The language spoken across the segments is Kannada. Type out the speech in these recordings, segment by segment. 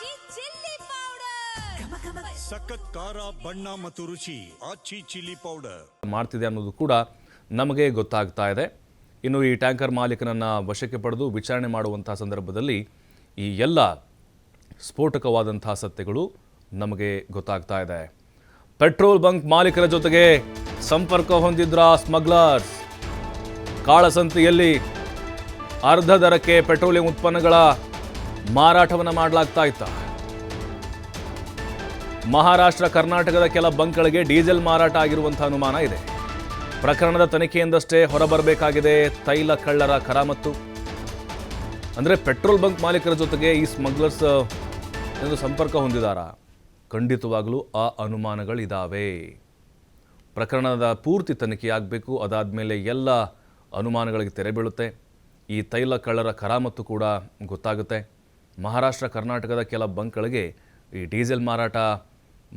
ಆಚಿ ಚಿಲ್ಲಿ ಪೌಡರ್ ಸಖತ್ ಖಾರ ಬಣ್ಣ ಮತ್ತು ರುಚಿ ಆಚಿ ಚಿಲ್ಲಿ ಪೌಡರ್ ಮಾಡ್ತಿದೆ ಅನ್ನೋದು ಕೂಡ ನಮಗೆ ಗೊತ್ತಾಗ್ತಾ ಇದೆ. ಇನ್ನು ಈ ಟ್ಯಾಂಕರ್ ಮಾಲೀಕನನ್ನು ವಶಕ್ಕೆ ಪಡೆದು ವಿಚಾರಣೆ ಮಾಡುವಂಥ ಸಂದರ್ಭದಲ್ಲಿ ಈ ಎಲ್ಲ ಸ್ಫೋಟಕವಾದಂಥ ಸತ್ಯಗಳು ನಮಗೆ ಗೊತ್ತಾಗ್ತಾ ಇದೆ. ಪೆಟ್ರೋಲ್ ಬಂಕ್ ಮಾಲೀಕರ ಜೊತೆಗೆ ಸಂಪರ್ಕ ಹೊಂದಿದ್ರ ಸ್ಮಗ್ಲರ್ಸ್. ಕಾಳಸಂತೆಯಲ್ಲಿ ಅರ್ಧ ದರಕ್ಕೆ ಪೆಟ್ರೋಲಿಯಂ ಉತ್ಪನ್ನಗಳ ಮಾರಾಟವನ್ನು ಮಾಡಲಾಗ್ತಾ ಇತ್ತ. ಮಹಾರಾಷ್ಟ್ರ ಕರ್ನಾಟಕದ ಕೆಲ ಬಂಕ್ಗಳಿಗೆ ಡೀಸೆಲ್ ಮಾರಾಟ ಆಗಿರುವಂಥ ಅನುಮಾನ ಇದೆ. ಪ್ರಕರಣದ ತನಿಖೆಯಿಂದಷ್ಟೇ ಹೊರಬರಬೇಕಾಗಿದೆ ತೈಲ ಕಳ್ಳರ ಕರಾಮತ್ತು. ಅಂದರೆ ಪೆಟ್ರೋಲ್ ಬಂಕ್ ಮಾಲೀಕರ ಜೊತೆಗೆ ಈ ಸ್ಮಗ್ಲರ್ಸ್ ಎಂದು ಸಂಪರ್ಕ ಹೊಂದಿದಾರಾ? ಖಂಡಿತವಾಗಲೂ ಆ ಅನುಮಾನಗಳಿದ್ದಾವೆ. ಪ್ರಕರಣದ ಪೂರ್ತಿ ತನಿಖೆ ಆಗಬೇಕು. ಅದಾದಮೇಲೆ ಎಲ್ಲ ಅನುಮಾನಗಳಿಗೆ ತೆರೆ ಬೀಳುತ್ತೆ. ಈ ತೈಲ ಕಳ್ಳರ ಕರಾಮತ್ತು ಕೂಡ ಗೊತ್ತಾಗುತ್ತೆ. ಮಹಾರಾಷ್ಟ್ರ ಕರ್ನಾಟಕದ ಕೆಲ ಬಂಕ್ಗಳಿಗೆ ಈ ಡೀಸೆಲ್ ಮಾರಾಟ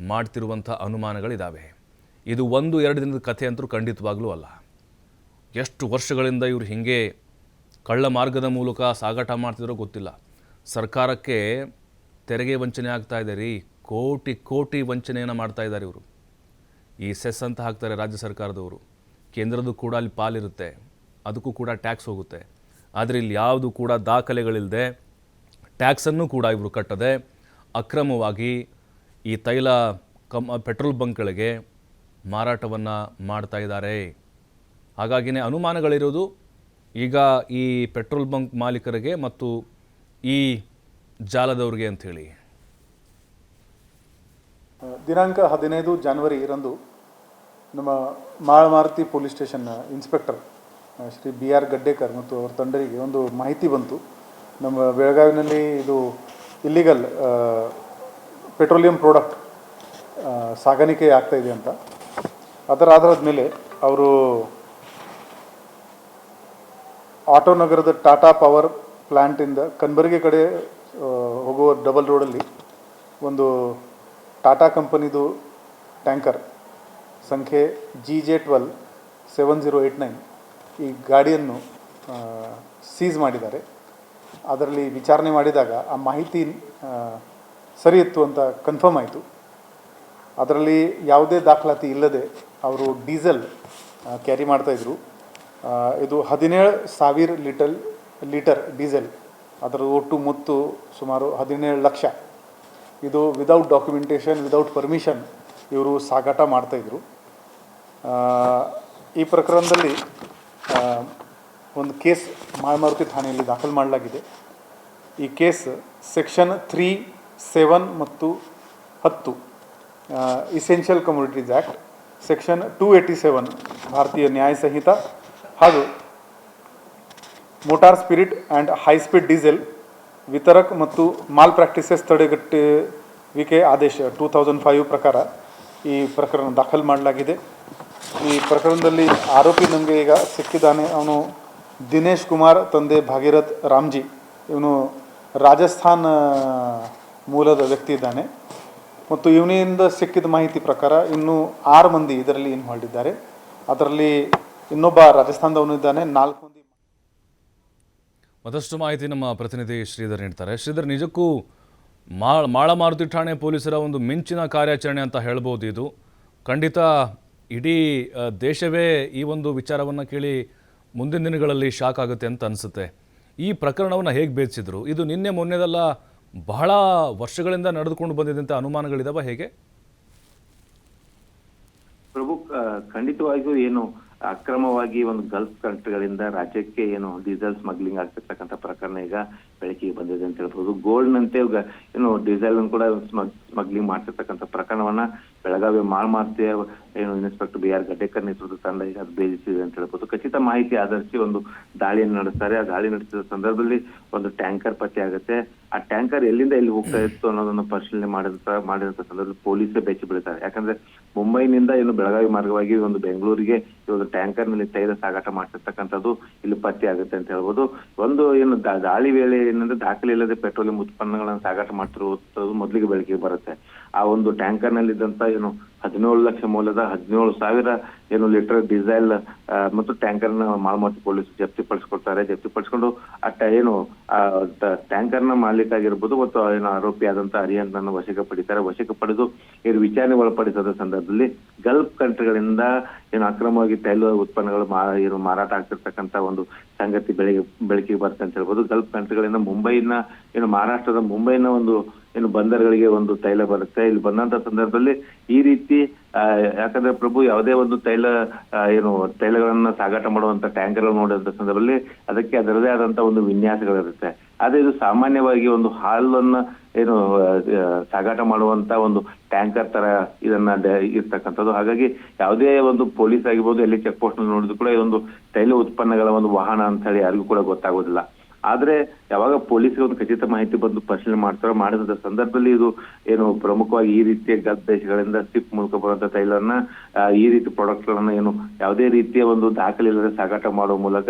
ಮಾಡ್ತಿರುವಂಥ ಅನುಮಾನಗಳಿದ್ದಾವೆ. ಇದು 1-2 ದಿನದ ಕಥೆ ಅಂತೂ ಖಂಡಿತವಾಗ್ಲೂ ಅಲ್ಲ. ಎಷ್ಟು ವರ್ಷಗಳಿಂದ ಇವರು ಹೀಗೆ ಕಳ್ಳ ಮಾರ್ಗದ ಮೂಲಕ ಸಾಗಾಟ ಮಾಡ್ತಿದ್ರೋ ಗೊತ್ತಿಲ್ಲ. ಸರ್ಕಾರಕ್ಕೆ ತೆರಿಗೆ ವಂಚನೆ ಆಗ್ತಾ ಇದೆ ರೀ. ಕೋಟಿ ವಂಚನೆಯನ್ನು ಮಾಡ್ತಾ ಇದ್ದಾರೆ ಇವರು. ಈ ಸೆಸ್ ಅಂತ ಹಾಕ್ತಾರೆ ರಾಜ್ಯ ಸರ್ಕಾರದವರು. ಕೇಂದ್ರದ್ದು ಕೂಡ ಅಲ್ಲಿ ಪಾಲಿರುತ್ತೆ, ಅದಕ್ಕೂ ಕೂಡ ಟ್ಯಾಕ್ಸ್ ಹೋಗುತ್ತೆ. ಆದರೆ ಇಲ್ಲಿ ಯಾವುದು ಕೂಡ ದಾಖಲೆಗಳಿಲ್ಲದೆ ಟ್ಯಾಕ್ಸನ್ನು ಕೂಡ ಇವರು ಕಟ್ಟದೆ ಅಕ್ರಮವಾಗಿ ಈ ಪೆಟ್ರೋಲ್ ಬಂಕ್ಗಳಿಗೆ ಮಾರಾಟವನ್ನು ಮಾಡ್ತಾ ಇದ್ದಾರೆ. ಹಾಗಾಗಿನೇ ಅನುಮಾನಗಳಿರೋದು ಈಗ ಈ ಪೆಟ್ರೋಲ್ ಬಂಕ್ ಮಾಲೀಕರಿಗೆ ಮತ್ತು ಈ ಜಾಲದವ್ರಿಗೆ ಅಂಥೇಳಿ. ದಿನಾಂಕ 15 ಜನವರಿ ರಂದು ನಮ್ಮ Malamaruthi police station inspector Shri BR Gaddekar ಮತ್ತು ಅವರ ತಂಡರಿಗೆ ಒಂದು ಮಾಹಿತಿ ಬಂತು. ನಮ್ಮ ಬೆಳಗಾವಿನಲ್ಲಿ ಇದು ಇಲ್ಲಿಗಲ್ ಪೆಟ್ರೋಲಿಯಂ ಪ್ರಾಡಕ್ಟ್ ಸಾಗಾಣಿಕೆ ಆಗ್ತಾಯಿದೆ ಅಂತ. ಅದರ ಆಧಾರದ ಮೇಲೆ ಅವರು ಆಟೋನಗರದ ಟಾಟಾ ಪವರ್ ಪ್ಲ್ಯಾಂಟಿಂದ ಕಲಬುರಗಿ ಕಡೆ ಹೋಗುವ ಡಬಲ್ ರೋಡಲ್ಲಿ ಒಂದು ಟಾಟಾ ಕಂಪನಿದು ಟ್ಯಾಂಕರ್ ಸಂಖ್ಯೆ GJ12 7089 ಈ ಗಾಡಿಯನ್ನು ಸೀಸ್ ಮಾಡಿದ್ದಾರೆ. ಅದರಲ್ಲಿ ವಿಚಾರಣೆ ಮಾಡಿದಾಗ ಆ ಮಾಹಿತಿ ಸರಿ ಇತ್ತು ಅಂತ ಕನ್ಫರ್ಮ್ ಆಯಿತು. ಅದರಲ್ಲಿ ಯಾವುದೇ ದಾಖಲಾತಿ ಇಲ್ಲದೆ ಅವರು ಡೀಸೆಲ್ ಕ್ಯಾರಿ ಮಾಡ್ತಾಯಿದ್ರು. ಇದು 17,000 ಲೀಟರ್ ಡೀಸೆಲ್. ಅದರ ಒಟ್ಟು ಮೊತ್ತ ಸುಮಾರು 17 ಲಕ್ಷ. ಇದು ವಿದೌಟ್ ಡಾಕ್ಯುಮೆಂಟೇಷನ್, ವಿದೌಟ್ ಪರ್ಮಿಷನ್ ಇವರು ಸಾಗಾಟ ಮಾಡ್ತಾಯಿದ್ರು. ಈ ಪ್ರಕರಣದಲ್ಲಿ ಒಂದು ಕೇಸ್ ಮಾಳಮಾರುತಿ ಠಾಣೆಯಲ್ಲಿ ದಾಖಲು ಮಾಡಲಾಗಿದೆ. ಈ ಕೇಸ್ ಸೆಕ್ಷನ್ 3, 7 ಮತ್ತು 10 ಇಸೆನ್ಷಿಯಲ್ ಕಮೋಡಿಟೀಸ್ ಆ್ಯಕ್ಟ್, ಸೆಕ್ಷನ್ 287 ಭಾರತೀಯ ನ್ಯಾಯ ಸಂಹಿತ ಹಾಗೂ motor spirit and high speed diesel ವಿತರಕ್ ಮತ್ತು ಮಾಲ್ ಪ್ರಾಕ್ಟೀಸಸ್ ತಡೆಗಟ್ಟುವಿಕೆ ಆದೇಶ 2005 ಪ್ರಕಾರ ಈ ಪ್ರಕರಣ ದಾಖಲು ಮಾಡಲಾಗಿದೆ. ಈ ಪ್ರಕರಣದಲ್ಲಿ ಆರೋಪಿ ನಮಗೆ ಈಗ ಸಿಕ್ಕಿದ್ದಾನೆ. ಅವನು ದಿನೇಶ್ ಕುಮಾರ್ ತಂದೆ ಭಾಗೀರಥ್ ರಾಮ್ಜಿ. ಇವನು ರಾಜಸ್ಥಾನ ಮೂಲದ ವ್ಯಕ್ತಿ ಇದ್ದಾನೆ ಮತ್ತು ಇವನಿಂದ ಸಿಕ್ಕಿದ ಮಾಹಿತಿ ಪ್ರಕಾರ ಇನ್ನೂ 6 ಮಂದಿ ಇದರಲ್ಲಿ ಇನ್ವಾಲ್ವ್ ಇದ್ದಾರೆ. ಅದರಲ್ಲಿ ಇನ್ನೊಬ್ಬ ರಾಜಸ್ಥಾನದವನು ಇದ್ದಾನೆ. 4 ಮಂದಿ. ಮತ್ತಷ್ಟು ಮಾಹಿತಿ ನಮ್ಮ ಪ್ರತಿನಿಧಿ ಶ್ರೀಧರ್ ನೀಡ್ತಾರೆ. ಶ್ರೀಧರ್, ನಿಜಕ್ಕೂ ಮಾಳಮಾರುತಿ ಠಾಣೆ ಪೊಲೀಸರ ಒಂದು ಮಿಂಚಿನ ಕಾರ್ಯಾಚರಣೆ ಅಂತ ಹೇಳ್ಬೋದು. ಇದು ಖಂಡಿತ ಇಡೀ ದೇಶವೇ ಈ ಒಂದು ವಿಚಾರವನ್ನು ಕೇಳಿ ಮುಂದಿನ ದಿನಗಳಲ್ಲಿ ಶಾಕ್ ಆಗುತ್ತೆ ಅಂತ ಅನಿಸುತ್ತೆ. ಈ ಪ್ರಕರಣವನ್ನು ಹೇಗೆ ಭೇದಿಸಿದ್ರು? ಇದು ನಿನ್ನೆ ಮೊನ್ನೆದಲ್ಲ, ಬಹಳ ವರ್ಷಗಳಿಂದ ನಡೆದುಕೊಂಡು ಬಂದಿದ್ದಂಥ ಅನುಮಾನಗಳಿದಾವ ಹೇಗೆ? ಪ್ರಭು, ಖಂಡಿತವಾಗಿಯೂ ಏನು ಅಕ್ರಮವಾಗಿ ಒಂದು ಗಲ್ಫ್ ಕಂಟ್ರಿಗಳಿಂದ ರಾಜ್ಯಕ್ಕೆ ಏನು ಡೀಸೆಲ್ ಸ್ಮಗ್ಲಿಂಗ್ ಆಗ್ತಿರ್ತಕ್ಕಂಥ ಪ್ರಕರಣ ಈಗ ಬೆಳಕಿಗೆ ಬಂದಿದೆ ಅಂತ ಹೇಳ್ಬೋದು. ಗೋಲ್ಡ್ ನಂತೆ ಏನು ಡೀಸೆಲ್ ಕೂಡ ಸ್ಮಗ್ಲಿಂಗ್ ಮಾಡ್ತಿರ್ತಕ್ಕಂಥ ಪ್ರಕರಣವನ್ನ ಬೆಳಗಾವಿ ಮಾಳಮಾರುತಿಯ ಏನು ಇನ್ಸ್ಪೆಕ್ಟರ್ BR ಗಡ್ಡೇಕರ್ ನೇತೃತ್ವದ ತಂಡ ಈಗ ಅದು ಭೇದಿಸಿದೆ ಅಂತ ಹೇಳ್ಬೋದು. ಖಚಿತ ಮಾಹಿತಿ ಆಧರಿಸಿ ಒಂದು ದಾಳಿಯನ್ನು ನಡೆಸ್ತಾರೆ. ಆ ದಾಳಿ ನಡೆಸಿದ ಸಂದರ್ಭದಲ್ಲಿ ಒಂದು ಟ್ಯಾಂಕರ್ ಪತ್ತೆ ಆಗುತ್ತೆ. ಆ ಟ್ಯಾಂಕರ್ ಎಲ್ಲಿಂದ ಎಲ್ಲಿ ಹೋಗ್ತಾ ಇತ್ತು ಅನ್ನೋದನ್ನು ಪರಿಶೀಲನೆ ಮಾಡಿದಂತ ಸಂದರ್ಭದಲ್ಲಿ ಪೊಲೀಸೇ ಬೆಚ್ಚಿ ಬೀಳ್ತಾರೆ. ಯಾಕಂದ್ರೆ ಮುಂಬೈನಿಂದ ಏನು ಬೆಳಗಾವಿ ಮಾರ್ಗವಾಗಿ ಒಂದು ಬೆಂಗಳೂರಿಗೆ ಈ ಒಂದು ಟ್ಯಾಂಕರ್ ನಲ್ಲಿ ತೈಲ ಸಾಗಾಟ ಮಾಡ್ತಿರ್ತಕ್ಕಂಥದ್ದು ಇಲ್ಲಿ ಪತ್ತೆ ಆಗುತ್ತೆ ಅಂತ ಹೇಳ್ಬೋದು. ಒಂದು ಏನು ದಾಳಿ ವೇಳೆ ಏನಂದ್ರೆ ದಾಖಲೆ ಇಲ್ಲದೆ ಪೆಟ್ರೋಲಿಯಂ ಉತ್ಪನ್ನಗಳನ್ನು ಸಾಗಾಟ ಮಾಡ್ತಿರುವುದು ಮೊದಲಿಗೆ ಬೆಳಕಿಗೆ ಬರುತ್ತೆ. ಆ ಒಂದು ಟ್ಯಾಂಕರ್ ನಲ್ಲಿ ಇದ್ದಂತ ಏನು 17 ಲಕ್ಷ ಮೌಲ್ಯದ 17,000 ಏನು ಲೀಟರ್ ಡೀಸೆಲ್ ಮತ್ತು ಟ್ಯಾಂಕರ್ನ ಮಾಲಮತ್ತಿ ಪೊಲೀಸ್ ಜಪ್ತಿಪಡಿಸ್ಕೊಳ್ತಾರೆ. ಜಪ್ತಿಪಡಿಸ್ಕೊಂಡು ಏನು ಟ್ಯಾಂಕರ್ನ ಮಾಲೀಕ ಆಗಿರ್ಬೋದು ಮತ್ತು ಏನು ಆರೋಪಿಯಾದಂತ ಅರಿಯನ್ನನ್ನು ವಶಕ್ಕೆ ಪಡಿತಾರೆ. ವಶಕ್ಕೆ ಪಡೆದು ಏನು ವಿಚಾರಣೆ ಒಳಪಡಿಸಿದ ಸಂದರ್ಭದಲ್ಲಿ ಗಲ್ಫ್ ಕಂಟ್ರಿಗಳಿಂದ ಏನು ಅಕ್ರಮವಾಗಿ ತೈಲ ಉತ್ಪನ್ನಗಳು ಏನು ಮಾರಾಟ ಆಗ್ತಿರ್ತಕ್ಕಂಥ ಒಂದು ಸಂಗತಿ ಬೆಳಕಿಗೆ ಬರುತ್ತೆ ಅಂತ ಹೇಳ್ಬೋದು. ಗಲ್ಫ್ ಕಂಟ್ರಿಗಳಿಂದ ಮುಂಬೈನ ಏನು ಮಹಾರಾಷ್ಟ್ರದ ಮುಂಬೈನ ಒಂದು ಏನು ಬಂದರುಗಳಿಗೆ ಒಂದು ತೈಲ ಬರುತ್ತೆ. ಇಲ್ಲಿ ಬಂದಂತ ಸಂದರ್ಭದಲ್ಲಿ ಈ ರೀತಿ ಯಾಕಂದ್ರೆ ಪ್ರಭು ಯಾವುದೇ ಒಂದು ತೈಲಗಳನ್ನ ಸಾಗಾಟ ಮಾಡುವಂತ ಟ್ಯಾಂಕರ್ ನೋಡುವಂತ ಸಂದರ್ಭದಲ್ಲಿ ಅದಕ್ಕೆ ಅದರದೇ ಆದಂತ ಒಂದು ವಿನ್ಯಾಸಗಳಿರುತ್ತೆ. ಆದ್ರೆ ಇದು ಸಾಮಾನ್ಯವಾಗಿ ಒಂದು ಹಾಲನ್ನ ಏನು ಸಾಗಾಟ ಮಾಡುವಂತ ಒಂದು ಟ್ಯಾಂಕರ್ ತರ ಇದನ್ನ ಇರ್ತಕ್ಕಂಥದ್ದು. ಹಾಗಾಗಿ ಯಾವುದೇ ಒಂದು ಪೊಲೀಸ್ ಆಗಿರ್ಬೋದು ಎಲ್ಲಿ ಚೆಕ್ ಪೋಸ್ಟ್ ನೋಡಿದ್ರು ಕೂಡ ಇದೊಂದು ತೈಲ ಉತ್ಪನ್ನಗಳ ಒಂದು ವಾಹನ ಅಂತ ಹೇಳಿ ಯಾರಿಗೂ ಕೂಡ ಗೊತ್ತಾಗೋದಿಲ್ಲ. ಆದ್ರೆ ಯಾವಾಗ ಪೊಲೀಸ್ಗೆ ಒಂದು ಖಚಿತ ಮಾಹಿತಿ ಬಂದು ಪರಿಶೀಲನೆ ಮಾಡ್ತಾರೋ ಮಾಡಿದ ಸಂದರ್ಭದಲ್ಲಿ ಇದು ಏನು ಪ್ರಮುಖವಾಗಿ ಈ ರೀತಿಯ ಗಲ್ಫ್ ದೇಶಗಳಿಂದ ಸಿಪ್ ಮೂಲಕ ಬರುವಂತ ತೈಲನ್ನ ಈ ರೀತಿ ಪ್ರಾಡಕ್ಟ್ ಗಳನ್ನ ಏನು ಯಾವುದೇ ರೀತಿಯ ಒಂದು ದಾಖಲೆ ಇಲ್ಲದೆ ಸಾಗಾಟ ಮಾಡುವ ಮೂಲಕ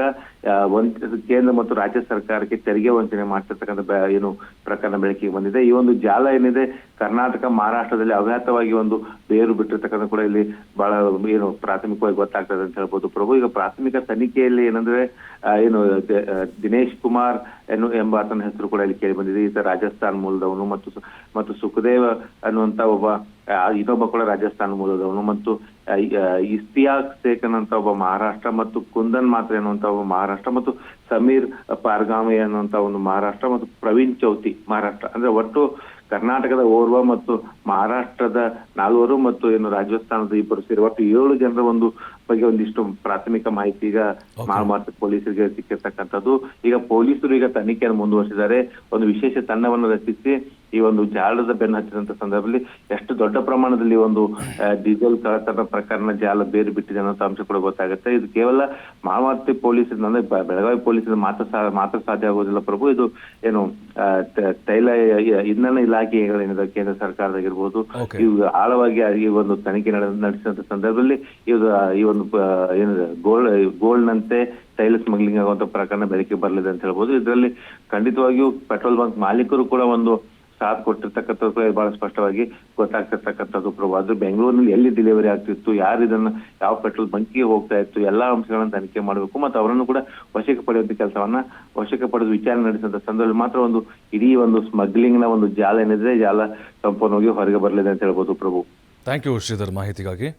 ಕೇಂದ್ರ ಮತ್ತು ರಾಜ್ಯ ಸರ್ಕಾರಕ್ಕೆ ತೆರಿಗೆ ವಂಚನೆ ಮಾಡ್ತಿರ್ತಕ್ಕಂಥ ಏನು ಪ್ರಕರಣ ಬೆಳಕಿಗೆ ಬಂದಿದೆ. ಈ ಒಂದು ಜಾಲ ಏನಿದೆ ಕರ್ನಾಟಕ ಮಹಾರಾಷ್ಟ್ರದಲ್ಲಿ ಅವ್ಯಾತವಾಗಿ ಒಂದು ಬೇರು ಬಿಟ್ಟಿರ್ತಕ್ಕಂಥ ಕೂಡ ಇಲ್ಲಿ ಬಹಳ ಏನು ಪ್ರಾಥಮಿಕವಾಗಿ ಗೊತ್ತಾಗ್ತದೆ ಅಂತ ಹೇಳ್ಬೋದು ಪ್ರಭು. ಈಗ ಪ್ರಾಥಮಿಕ ತನಿಖೆಯಲ್ಲಿ ಏನಂದ್ರೆ ಏನು ದಿನೇಶ್ ಕುಮಾರ್ ಎಂಬಾತನ ಹೆಸರು ಕೂಡ ಇಲ್ಲಿ ಕೇಳಿ ಬಂದಿದೆ. ಈತ ರಾಜಸ್ಥಾನ್ ಮೂಲದವನು ಮತ್ತು ಸುಖದೇವ್ ಅನ್ನುವಂತ ಇನ್ನೊಬ್ಬ ಕೂಡ ರಾಜಸ್ಥಾನ್ ಮೂಲದವನು ಮತ್ತು ಇಸ್ತಿಯಾಕ್ ಶೇಖನ್ ಅಂತ ಒಬ್ಬ ಮಹಾರಾಷ್ಟ್ರ ಮತ್ತು ಕುಂದನ್ ಮಾತ್ರೆ ಅನ್ನುವಂತ ಒಬ್ಬ ಮಹಾರಾಷ್ಟ್ರ ಮತ್ತು ಸಮೀರ್ ಪಾರ್ಗಾಮೆ ಅನ್ನುವಂತ ಒಂದು ಮಹಾರಾಷ್ಟ್ರ ಮತ್ತು ಪ್ರವೀಣ್ ಚೌತಿ ಮಹಾರಾಷ್ಟ್ರ. ಅಂದ್ರೆ ಒಟ್ಟು ಕರ್ನಾಟಕದ ಓರ್ವ ಮತ್ತು ಮಹಾರಾಷ್ಟ್ರದ 4 ಮತ್ತು ಏನು ರಾಜಸ್ಥಾನದ 2 ಸೇರಿ ಒಟ್ಟು 7 ಜನರ ಒಂದು ಬಗ್ಗೆ ಒಂದಿಷ್ಟು ಪ್ರಾಥಮಿಕ ಮಾಹಿತಿ ಈಗ ಮಾಲಮತ್ತಿ ಪೊಲೀಸರಿಗೆ ಸಿಕ್ಕಿರ್ತಕ್ಕಂಥದ್ದು. ಈಗ ಪೊಲೀಸರು ಈಗ ತನಿಖೆಯನ್ನು ಮುಂದುವರಿಸಿದ್ದಾರೆ. ಒಂದು ವಿಶೇಷ ತಂಡವನ್ನು ರಚಿಸಿ ಈ ಒಂದು ಜಾಲದ ಬೆನ್ನು ಹಚ್ಚಿದಂತ ಸಂದರ್ಭದಲ್ಲಿ ಎಷ್ಟು ದೊಡ್ಡ ಪ್ರಮಾಣದಲ್ಲಿ ಒಂದು ಡೀಸೆಲ್ ಕಳ್ಳತನ ಪ್ರಕರಣ ಜಾಲ ಬೇರು ಬಿಟ್ಟಿದೆ ಅನ್ನೋ ಅಂಶ ಕೂಡ ಗೊತ್ತಾಗುತ್ತೆ. ಇದು ಕೇವಲ ಮಾಲಮತ್ತಿ ಪೊಲೀಸ್ ಅಂದ್ರೆ ಬೆಳಗಾವಿ ಪೊಲೀಸರ ಮಾತ್ರ ಸಾಧ್ಯ ಆಗೋದಿಲ್ಲ ಪ್ರಭು. ಇದು ಏನು ತೈಲ ಇಂಧನ ಇಲಾಖೆಗಳೇನಿದೆ ಕೇಂದ್ರ ಸರ್ಕಾರದಾಗಿರ್ಬೋದು ಇವು ಆಳವಾಗಿ ಈ ಒಂದು ತನಿಖೆ ನಡೆಸಿದಂತ ಸಂದರ್ಭದಲ್ಲಿ ಈ ಒಂದು ಏನಿದೆ ಗೋಲ್ಡ್ ನಂತೆ ತೈಲ ಸ್ಮಗ್ಲಿಂಗ್ ಆಗುವಂತ ಪ್ರಕರಣ ಬೆಳಕಿಗೆ ಬರಲಿದೆ ಅಂತ ಹೇಳ್ಬೋದು. ಇದರಲ್ಲಿ ಖಂಡಿತವಾಗಿಯೂ ಪೆಟ್ರೋಲ್ ಬಂಕ್ ಮಾಲೀಕರು ಕೂಡ ಒಂದು ಸಾಥ್ ಕೊಟ್ಟಿರ್ತಕ್ಕಂಥದ್ದು ಬಹಳ ಸ್ಪಷ್ಟವಾಗಿ ಗೊತ್ತಾಗ್ತಿರ್ತಕ್ಕಂಥದ್ದು ಪ್ರಭು. ಅದು ಬೆಂಗಳೂರಿನಲ್ಲಿ ಎಲ್ಲಿ ಡೆಲಿವರಿ ಆಗ್ತಿತ್ತು, ಯಾರು ಇದನ್ನ ಯಾವ ಪೆಟ್ರೋಲ್ ಬಂಕಿಗೆ ಹೋಗ್ತಾ ಇತ್ತು, ಎಲ್ಲಾ ಅಂಶಗಳನ್ನ ತನಿಖೆ ಮಾಡಬೇಕು ಮತ್ತು ಅವರನ್ನು ಕೂಡ ವಶಕ್ಕೆ ಪಡೆಯುವಂತ ಕೆಲಸವನ್ನ ವಶಕ್ಕೆ ಪಡೆದು ವಿಚಾರಣೆ ನಡೆಸಿದ ಸಂದರ್ಭದಲ್ಲಿ ಮಾತ್ರ ಒಂದು ಇಡೀ ಒಂದು ಸ್ಮಗ್ಲಿಂಗ್ ನ ಒಂದು ಜಾಲ ಏನಿದೆ ಜಾಲ ಸಂಪೂರ್ಣವಾಗಿ ಹೊರಗೆ ಬರಲಿದೆ ಅಂತ ಹೇಳ್ಬೋದು ಪ್ರಭು. ಥ್ಯಾಂಕ್ ಯು ಶ್ರೀಧರ್ ಮಾಹಿತಿಗಾಗಿ.